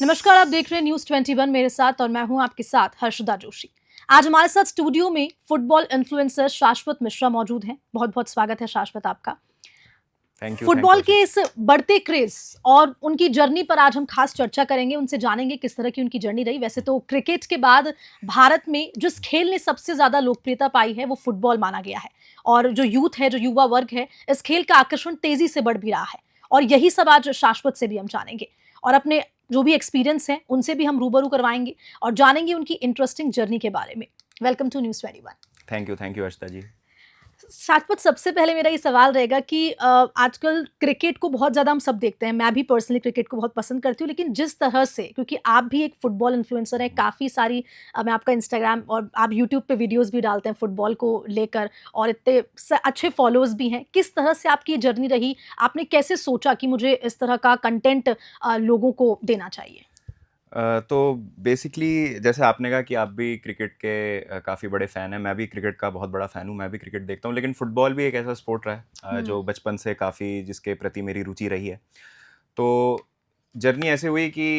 नमस्कार, आप देख रहे हैं न्यूज 21 मेरे साथ और मैं हूं आपके साथ हर्षदा जोशी। आज हमारे साथ स्टूडियो में फुटबॉल इन्फ्लुएंसर शाश्वत मिश्रा मौजूद हैं। बहुत बहुत स्वागत है शाश्वत आपका। थैंक यू फुटबॉल के इस बढ़ते क्रेज और उनकी जर्नी पर आज हम खास चर्चा करेंगे, उनसे जानेंगे किस तरह की उनकी जर्नी रही। वैसे तो क्रिकेट के बाद भारत में जिस खेल ने सबसे ज्यादा लोकप्रियता पाई है वो फुटबॉल माना गया है और जो यूथ है, जो युवा वर्ग है, इस खेल का आकर्षण तेजी से बढ़ भी रहा है और यही सब आज शाश्वत से भी हम जानेंगे और अपने जो भी एक्सपीरियंस है उनसे भी हम रूबरू करवाएंगे और जानेंगे उनकी इंटरेस्टिंग जर्नी के बारे में। Welcome to News 21। Thank you Arshita ji. Shashwat, सबसे पहले मेरा ये सवाल रहेगा कि आजकल क्रिकेट को बहुत ज़्यादा हम सब देखते हैं, मैं भी पर्सनली क्रिकेट को बहुत पसंद करती हूँ, लेकिन जिस तरह से, क्योंकि आप भी एक फुटबॉल इन्फ्लुएंसर हैं, काफ़ी सारी मैं आपका इंस्टाग्राम और आप यूट्यूब पे वीडियोस भी डालते हैं फुटबॉल को लेकर और इतने अच्छे फॉलोअर्स भी हैं, किस तरह से आपकी ये जर्नी रही? आपने कैसे सोचा कि मुझे इस तरह का कंटेंट लोगों को देना चाहिए? तो बेसिकली जैसे आपने कहा कि आप भी क्रिकेट के काफ़ी बड़े फ़ैन हैं, मैं भी क्रिकेट का बहुत बड़ा फ़ैन हूँ, मैं भी क्रिकेट देखता हूँ, लेकिन फ़ुटबॉल भी एक ऐसा स्पोर्ट रहा है जो बचपन से काफ़ी जिसके प्रति मेरी रुचि रही है। तो जर्नी ऐसे हुई कि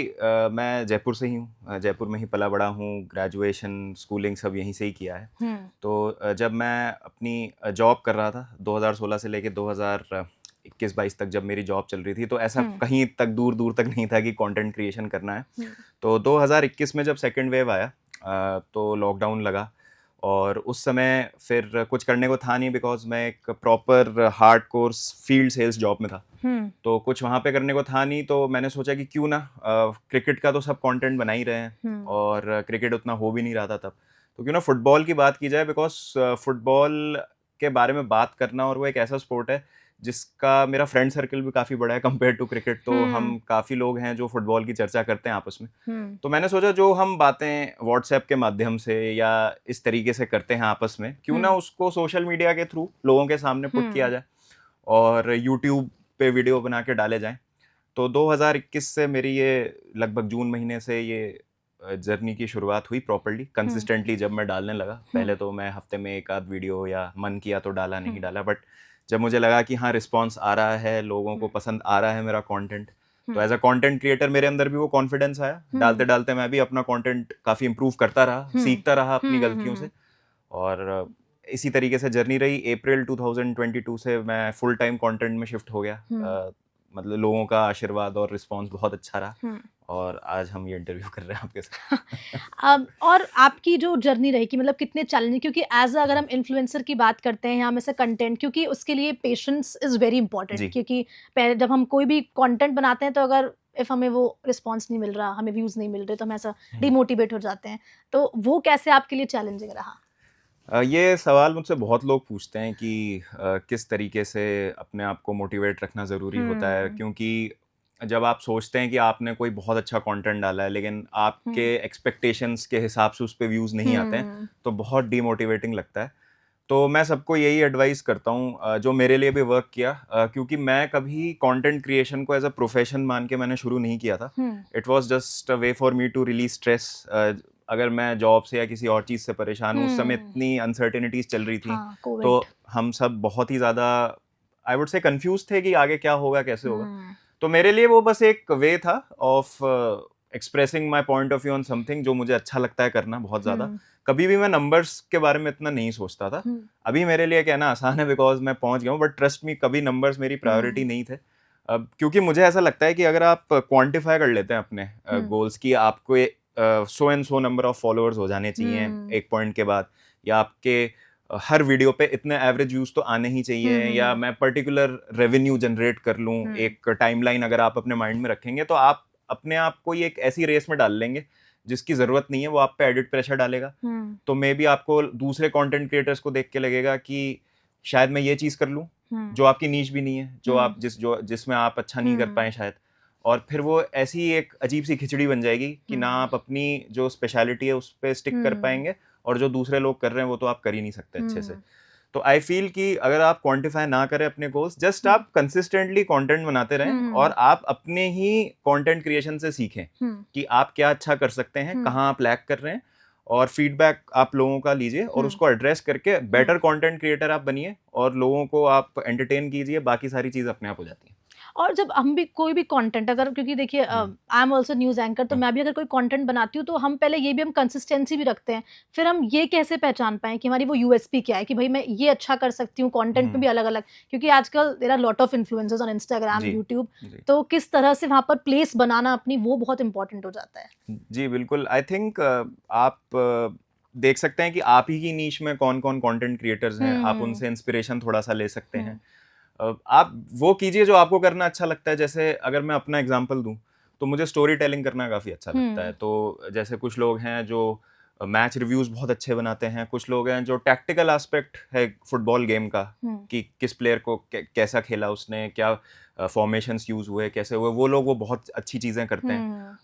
मैं जयपुर से ही हूँ, जयपुर में ही पला बड़ा हूँ, ग्रेजुएशन स्कूलिंग सब यहीं से ही किया है। तो जब मैं अपनी जॉब कर रहा था 2016 से लेके 2021-22 तक जब मेरी जॉब चल रही थी, तो ऐसा कहीं तक दूर दूर तक नहीं था कि कंटेंट क्रिएशन करना है। तो 2021 में जब सेकेंड वेव आया तो लॉकडाउन लगा और उस समय फिर कुछ करने को था नहीं, बिकॉज मैं एक proper hardcore field sales job में था। तो कुछ वहाँ पे करने को था नहीं, तो मैंने सोचा कि क्यों ना क्रिकेट का तो सब कंटेंट बना ही रहे हैं और क्रिकेट उतना हो भी नहीं रहा था तब, तो क्यों ना फुटबॉल की बात की जाए, बिकॉज फुटबॉल के बारे में बात करना, और वो एक ऐसा स्पोर्ट है जिसका मेरा फ्रेंड सर्कल भी काफ़ी बड़ा है कंपेयर टू क्रिकेट। तो हम काफ़ी लोग हैं जो फुटबॉल की चर्चा करते हैं आपस में। तो मैंने सोचा जो हम बातें व्हाट्सएप के माध्यम से या इस तरीके से करते हैं आपस में, क्यों ना उसको सोशल मीडिया के थ्रू लोगों के सामने पुट किया जाए और यूट्यूब पे वीडियो बना के डाले जाएं। तो 2021 से मेरी ये लगभग जून महीने से ये जर्नी की शुरुआत हुई प्रॉपर्ली, कंसिस्टेंटली जब मैं डालने लगा। पहले तो मैं हफ्ते में एक आध वीडियो या मन किया तो डाला, नहीं डाला, बट जब मुझे लगा कि हाँ रिस्पॉन्स आ रहा है, लोगों को पसंद आ रहा है मेरा कंटेंट, तो एज अ कंटेंट क्रिएटर मेरे अंदर भी वो कॉन्फिडेंस आया। डालते डालते मैं भी अपना कंटेंट काफ़ी इंप्रूव करता रहा, सीखता रहा अपनी गलतियों से, और इसी तरीके से जर्नी रही। अप्रैल 2022 से मैं फुल टाइम कंटेंट में शिफ्ट हो गया। मतलब लोगों का आशीर्वाद और रिस्पांस बहुत अच्छा रहा और आज हम ये इंटरव्यू कर रहे हैं आपके साथ। और आपकी जो जर्नी रही कि मतलब कितने चैलेंजिंग, क्योंकि एज अगर हम इन्फ्लुएंसर की बात करते हैं हम ऐसे कंटेंट, क्योंकि उसके लिए पेशेंस इज़ वेरी इंपॉर्टेंट, क्योंकि जब हम कोई भी कंटेंट बनाते हैं तो अगर इफ़ हमें वो रिस्पॉन्स नहीं मिल रहा, हमें व्यूज़ नहीं मिल रहे, तो हम ऐसा डिमोटिवेट हो जाते हैं। तो वो कैसे आपके लिए चैलेंजिंग रहा? ये सवाल मुझसे बहुत लोग पूछते हैं कि किस तरीके से अपने आप को मोटिवेट रखना ज़रूरी होता है, क्योंकि जब आप सोचते हैं कि आपने कोई बहुत अच्छा कंटेंट डाला है लेकिन आपके एक्सपेक्टेशंस के हिसाब से उस पर व्यूज़ नहीं आते हैं, तो बहुत डीमोटिवेटिंग लगता है। तो मैं सबको यही एडवाइस करता हूँ जो मेरे लिए भी वर्क किया, क्योंकि मैं कभी कंटेंट क्रिएशन को एज अ प्रोफेशन मान के मैंने शुरू नहीं किया था। It was just a way for me to release stress. अगर मैं जॉब से या किसी और चीज़ से परेशान हूँ, उस समय इतनी अनसर्टेनिटीज चल रही थी, तो हम सब बहुत ही ज़्यादा आई वुड से कंफ्यूज थे कि आगे क्या होगा, कैसे होगा। तो मेरे लिए वो बस एक वे था of expressing my point of view on something जो मुझे अच्छा लगता है करना बहुत ज़्यादा। कभी भी मैं नंबर्स के बारे में इतना नहीं सोचता था। अभी मेरे लिए कहना आसान है बिकॉज मैं पहुंच गया हूँ, बट ट्रस्ट मी, कभी नंबर्स मेरी प्रायोरिटी नहीं थे। अब क्योंकि मुझे ऐसा लगता है कि अगर आप क्वांटिफाई कर लेते हैं अपने गोल्स की, आपको so and so number of followers हो जाने चाहिए एक पॉइंट के बाद, या आपके हर वीडियो पे इतने एवरेज व्यूज तो आने ही चाहिए, या मैं पर्टिकुलर रेवेन्यू जनरेट कर लूँ, एक टाइमलाइन अगर आप अपने माइंड में रखेंगे तो आप अपने आप को ये एक ऐसी रेस में डाल लेंगे जिसकी जरूरत नहीं है, वो आप पे एडिट प्रेशर डालेगा। तो मे बी आपको दूसरे कंटेंट क्रिएटर्स को देख के लगेगा कि शायद मैं ये चीज कर लूं जो आपकी नीश भी नहीं है, जो आप जिसमें आप अच्छा नहीं कर पाए शायद, और फिर वो ऐसी एक अजीब सी खिचड़ी बन जाएगी कि ना आप अपनी जो स्पेशलिटी है उस पर स्टिक कर पाएंगे, और जो दूसरे लोग कर रहे हैं वो तो आप कर ही नहीं सकते अच्छे से। तो आई फील कि अगर आप क्वांटिफाई ना करें अपने गोल्स, जस्ट आप कंसिस्टेंटली कंटेंट बनाते रहें और आप अपने ही कंटेंट क्रिएशन से सीखें कि आप क्या अच्छा कर सकते हैं, कहाँ आप लैग कर रहे हैं, और फीडबैक आप लोगों का लीजिए और उसको एड्रेस करके बेटर कंटेंट क्रिएटर आप बनिए और लोगों को आप एंटरटेन कीजिए, बाकी सारी चीज़ अपने आप हो जाती है। और जब हम भी कोई भी कंटेंट अगर, क्योंकि देखिए I am also news anchor, तो मैं भी अगर कोई कंटेंट बनाती हूँ तो हम पहले ये भी हम कंसिस्टेंसी भी रखते हैं, फिर हम ये कैसे पहचान पाएं कि हमारी वो यूएसपी क्या है, कि भाई मैं ये अच्छा कर सकती हूँ कंटेंट में भी अलग अलग, क्योंकि आजकल there are lot of influencers on Instagram, जी यूट्यूब, जी तो किस तरह से वहां पर प्लेस बनाना अपनी वो बहुत इंपॉर्टेंट हो जाता है। जी बिल्कुल। आई थिंक आप देख सकते हैं कि आप ही की नीश में कौन कौन कंटेंट क्रिएटर्स हैं, आप हम्म उनसे इंस्पिरेशन थोड़ा सा ले सकते हैं। हम्म आप वो कीजिए जो आपको करना अच्छा लगता है। जैसे अगर मैं अपना एग्जांपल दूं तो मुझे स्टोरी टेलिंग करना काफ़ी अच्छा लगता है। हम्म तो जैसे कुछ लोग हैं जो मैच रिव्यूज़ बहुत अच्छे बनाते हैं, कुछ लोग हैं जो टैक्टिकल एस्पेक्ट है फुटबॉल गेम का, हम्म कि किस प्लेयर को कैसा खेला उसने, क्या फॉर्मेशंस यूज़ हुए, कैसे हुए, वो लोग वो बहुत अच्छी चीज़ें करते हैं।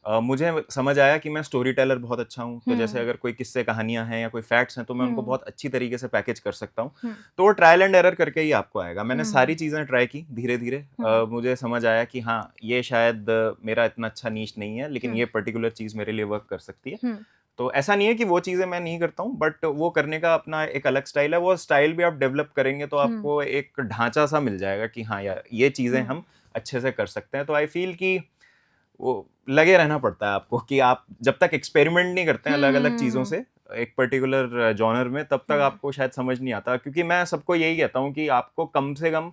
हम्म मुझे समझ आया कि मैं स्टोरी टेलर बहुत अच्छा हूँ, तो जैसे हम्म अगर कोई किस्से कहानियाँ हैं या कोई फैक्ट्स हैं तो मैं उनको हम्म बहुत अच्छी तरीके से पैकेज कर सकता हूँ। हम्म तो वो ट्रायल एंड एरर करके ही आपको आएगा। मैंने हम्म सारी चीज़ें ट्राई की धीरे धीरे, हम्म मुझे समझ आया कि हाँ ये शायद मेरा इतना अच्छा नीश नहीं है, लेकिन हम्म ये पर्टिकुलर चीज़ मेरे लिए वर्क कर सकती है। हम्म तो ऐसा नहीं है कि वो चीज़ें मैं नहीं करता हूँ, बट वो करने का अपना एक अलग स्टाइल है। वो स्टाइल भी आप डेवलप करेंगे तो हम्म आपको एक ढांचा सा मिल जाएगा कि हाँ यार ये चीज़ें हम्म हम अच्छे से कर सकते हैं। तो आई फील कि वो लगे रहना पड़ता है आपको, कि आप जब तक एक्सपेरिमेंट नहीं करते हैं अलग अलग चीज़ों हम्म से एक पर्टिकुलर जॉनर में, तब तक हम्म आपको शायद समझ नहीं आता। क्योंकि मैं सबको यही कहता हूँ कि आपको कम से कम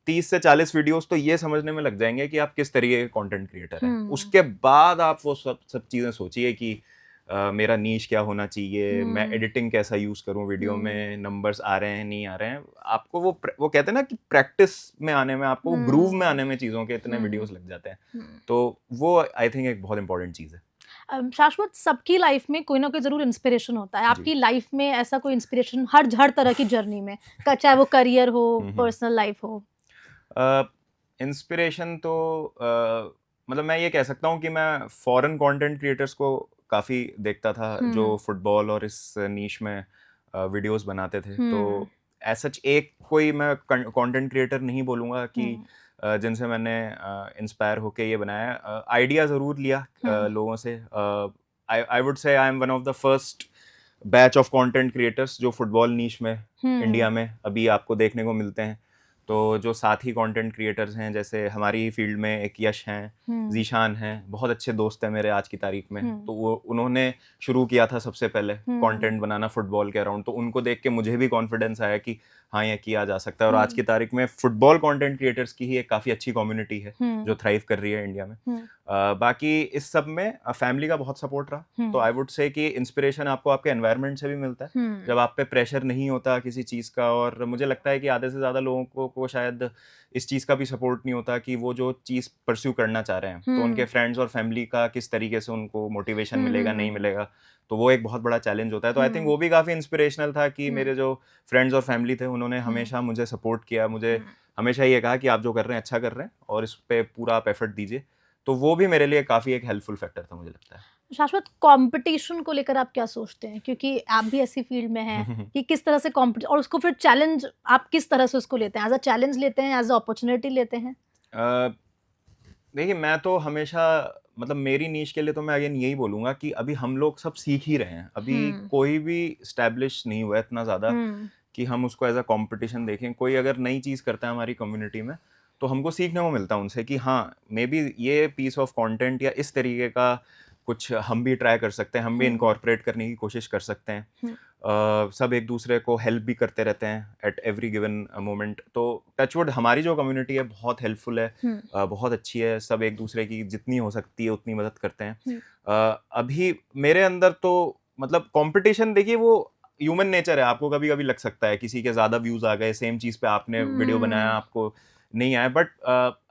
30 से 40 वीडियोस तो ये समझने में लग जाएंगे कि आप किस तरीके के कंटेंट क्रिएटर हैं। हम्म उसके बाद आप वो सब सब चीज़ें सोचिए कि मेरा नीश क्या होना चाहिए, मैं हम्म एडिटिंग कैसा यूज़ करूँ वीडियो हम्म में, नंबर्स आ रहे हैं नहीं आ रहे हैं। आपको वो कहते हैं ना कि प्रैक्टिस में आने में, आपको वो ग्रूव में हम्म आने में चीज़ों के इतने हम्म वीडियोस लग जाते हैं। हम्म। तो वो आई थिंक एक बहुत इंपॉर्टेंट चीज़ है। शाश्वत, सबकी लाइफ में कोई ना कोई जरूर इंस्पिरेशन होता है। जी। आपकी लाइफ में ऐसा कोई इंस्पिरेशन हर तरह की जर्नी में, चाहे वो करियर हो, हम्म। पर्सनल लाइफ हो? इंस्पिरेशन तो मतलब मैं ये कह सकता हूँ कि मैं फॉरेन कंटेंट क्रिएटर्स को काफ़ी देखता था जो हम्म फुटबॉल और इस नीश में वीडियोस बनाते थे। तो हम्म एज सच एक कोई मैं कंटेंट क्रिएटर नहीं बोलूँगा कि हम्म जिनसे मैंने इंस्पायर होके ये बनाया। आइडिया ज़रूर लिया हम्म लोगों से। I would say I am one of the first batch of content creators जो फुटबॉल नीश में हम्म इंडिया में अभी आपको देखने को मिलते हैं। तो जो साथी कंटेंट क्रिएटर्स हैं, जैसे हमारी ही फील्ड में एक यश हैं, हम्म ज़ीशान हैं, बहुत अच्छे दोस्त हैं मेरे आज की तारीख में। हम्म तो वो उन्होंने शुरू किया था सबसे पहले हम्म कंटेंट बनाना फुटबॉल के अराउंड। तो उनको देख के मुझे भी कॉन्फिडेंस आया कि हाँ ये किया जा सकता है। और आज की तारीख में फुटबॉल कंटेंट क्रिएटर्स की ही एक काफ़ी अच्छी कम्युनिटी है जो थ्राइव कर रही है इंडिया में। हम्म बाकी इस सब में फैमिली का बहुत सपोर्ट रहा। तो आई वुड से कि इंस्पिरेशन आपको आपके एनवायरनमेंट से भी मिलता है, हम्म जब आप पे प्रेशर नहीं होता किसी चीज़ का। और मुझे लगता है कि आधे से ज़्यादा लोगों को शायद इस चीज़ का भी सपोर्ट नहीं होता कि वो जो चीज़ परस्यू करना चाह रहे हैं, तो उनके फ्रेंड्स और फैमिली का किस तरीके से उनको मोटिवेशन मिलेगा नहीं मिलेगा, तो वो एक बहुत बड़ा चैलेंज होता है। तो आई थिंक वो भी काफ़ी इंस्पिरेशनल था कि मेरे जो फ्रेंड्स और फैमिली थे उन्होंने हमेशा मुझे सपोर्ट किया, मुझे हमेशा ये कहा कि आप जो कर रहे हैं अच्छा कर रहे हैं और इस पे पूरा आप एफर्ट दीजिए। तो वो भी मेरे लिए काफ़ी एक हेल्पफुल फैक्टर था मुझे लगता है। शाश्वत, कंपटीशन को लेकर आप क्या सोचते हैं, क्योंकि आप भी ऐसी फील्ड में हैं, कि किस तरह से कंपटीशन और उसको फिर चैलेंज, आप किस तरह से उसको लेते हैं? एज अ चैलेंज लेते हैं, एज अ अपॉर्चुनिटी लेते हैं? अ, देखिए मैं तो हमेशा मतलब मेरी नीश के लिए तो मैं अगेन यही बोलूँगा कि अभी हम लोग सब सीख ही रहे हैं। अभी हम्म कोई भी स्टैब्लिश नहीं हुआ है इतना ज़्यादा हम्म कि हम उसको एज अ कंपटीशन देखें। कोई अगर नई चीज़ करता है हमारी कम्युनिटी में तो हमको सीखने को मिलता है उनसे कि हाँ मे बी ये पीस ऑफ कंटेंट या इस तरीके का कुछ हम भी ट्राई कर सकते हैं, हम भी हम्म इनकॉर्पोरेट करने की कोशिश कर सकते हैं। हम्म सब एक दूसरे को हेल्प भी करते रहते हैं एट एवरी गिवन मोमेंट। तो टचवुड हमारी जो कम्युनिटी है बहुत हेल्पफुल है, हम्म बहुत अच्छी है। सब एक दूसरे की जितनी हो सकती है उतनी मदद करते हैं। हम्म अभी मेरे अंदर तो मतलब कंपटीशन देखिए वो ह्यूमन नेचर है। आपको कभी कभी लग सकता है किसी के ज़्यादा व्यूज़ आ गए, सेम चीज़ पे आपने वीडियो बनाया हम्म आपको नहीं आया। बट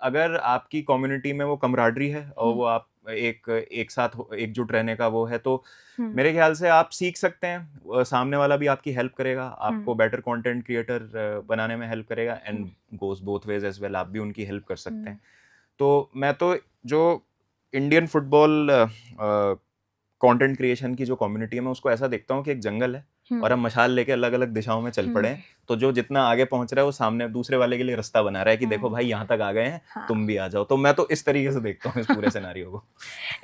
अगर आपकी कम्युनिटी में वो कमराडरी है और वो आप एक साथ एकजुट रहने का वो है, तो हम्म मेरे ख्याल से आप सीख सकते हैं। सामने वाला भी आपकी हेल्प करेगा, हम्म आपको बेटर कंटेंट क्रिएटर बनाने में हेल्प करेगा, hmm and goes both ways as well, आप भी उनकी हेल्प कर सकते हम्म हैं। तो मैं तो जो इंडियन फुटबॉल कंटेंट क्रिएशन की जो कम्युनिटी है मैं उसको ऐसा देखता हूँ कि एक जंगल है और हम मशाल लेके अलग अलग दिशाओं में चल पड़े हैं। तो जो जितना आगे पहुंच रहा है वो सामने दूसरे वाले के लिए रास्ता बना रहा है कि देखो भाई यहाँ तक आ गए हैं, हाँ। तुम भी आ जाओ। तो मैं तो इस तरीके से देखता हूँ इस पूरे सिनेरियो को।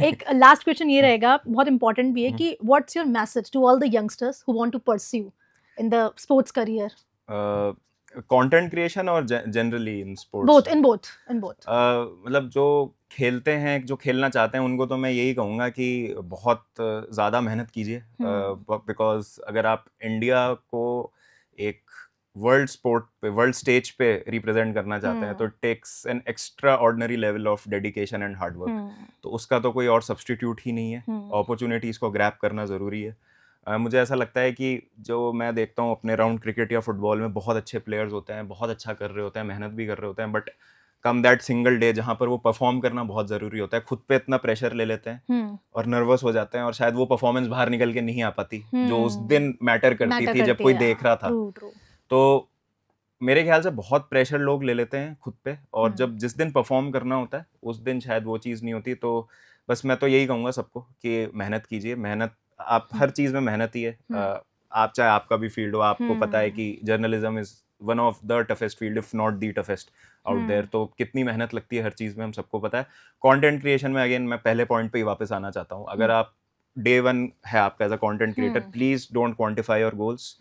एक लास्ट क्वेश्चन ये रहेगा, बहुत इंपॉर्टेंट भी है, कि what's your message to all the youngsters who want to pursue in the sports career? Content creation और generally in sports? Both, in both. मतलब जो खेलते हैं, जो खेलना चाहते हैं, उनको तो मैं यही कहूँगा कि बहुत ज़्यादा मेहनत कीजिए, बिकॉज अगर आप इंडिया को एक वर्ल्ड स्पोर्ट पे, वर्ल्ड स्टेज पे रिप्रेजेंट करना चाहते हैं, तो it takes an extraordinary level of dedication and hard work. तो उसका तो कोई और सब्स्टिट्यूट ही नहीं है। अपॉर्चुनिटीज़ को ग्रैब करना ज़रूरी है। मुझे ऐसा लगता है कि जो मैं देखता हूँ अपने राउंड क्रिकेट या फुटबॉल में, बहुत अच्छे प्लेयर्स होते हैं, बहुत अच्छा कर रहे होते हैं, मेहनत भी कर रहे होते हैं, but come that single day जहाँ पर वो परफॉर्म करना बहुत ज़रूरी होता है, खुद पे इतना प्रेशर ले लेते हैं और नर्वस हो जाते हैं, और शायद वो परफॉर्मेंस बाहर निकल के नहीं आ पाती जो उस दिन मैटर करती थी जब कोई देख रहा था। तो मेरे ख्याल से बहुत प्रेशर लोग ले लेते हैं खुद पे, और जब जिस दिन परफॉर्म करना होता है उस दिन शायद वो चीज़ नहीं होती। तो बस मैं तो यही कहूँगा सबको कि मेहनत कीजिए। मेहनत, आप हर चीज़ में मेहनत ही है। आप चाहे आपका भी फील्ड हो, आपको पता है कि journalism is one of the toughest field, if not the toughest out there. तो कितनी मेहनत लगती है हर चीज़ में, हम सबको पता है। कंटेंट क्रिएशन में अगेन मैं पहले पॉइंट पे ही वापस आना चाहता हूँ। अगर आप डे वन है आपका as a content creator, please don't quantify your goals.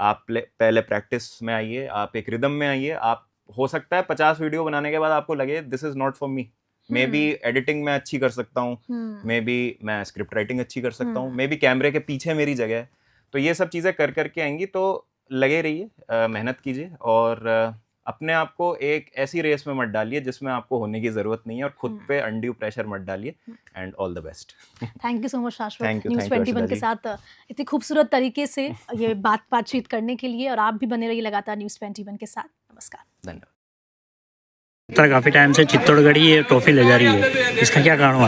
आप पहले प्रैक्टिस में आइए, आप एक रिदम में आइए। आप, हो सकता है 50 वीडियो बनाने के बाद आपको लगे this is not for me. May be editing में अच्छी कर सकता हूँ, मे बी मैं स्क्रिप्ट राइटिंग अच्छी कर सकता हूँ, मे बी कैमरे के पीछे मेरी जगह है। तो ये सब चीज़ें कर करके आएंगी, तो लगे रहिए, मेहनत कीजिए, और अपने आप को एक ऐसी रेस में मत डालिए जिसमें आपको होने की ज़रूरत नहीं है, और खुद पे अनड्यू प्रेशर मत डालिए। And all the best. Thank you so much शाश्वत, Thank you, news thank you, 21 के अर्षदा साथ इतनी खूबसूरत तरीके से ये बातचीत करने के लिए, और आप भी बने रहिए लगातार न्यूज़ 21 के साथ। नमस्कार। धन्यवाद। काफ़ी टाइम से चित्तौड़गढ़ ये ट्रॉफी ले जा रही है, इसका क्या कारण हुआ?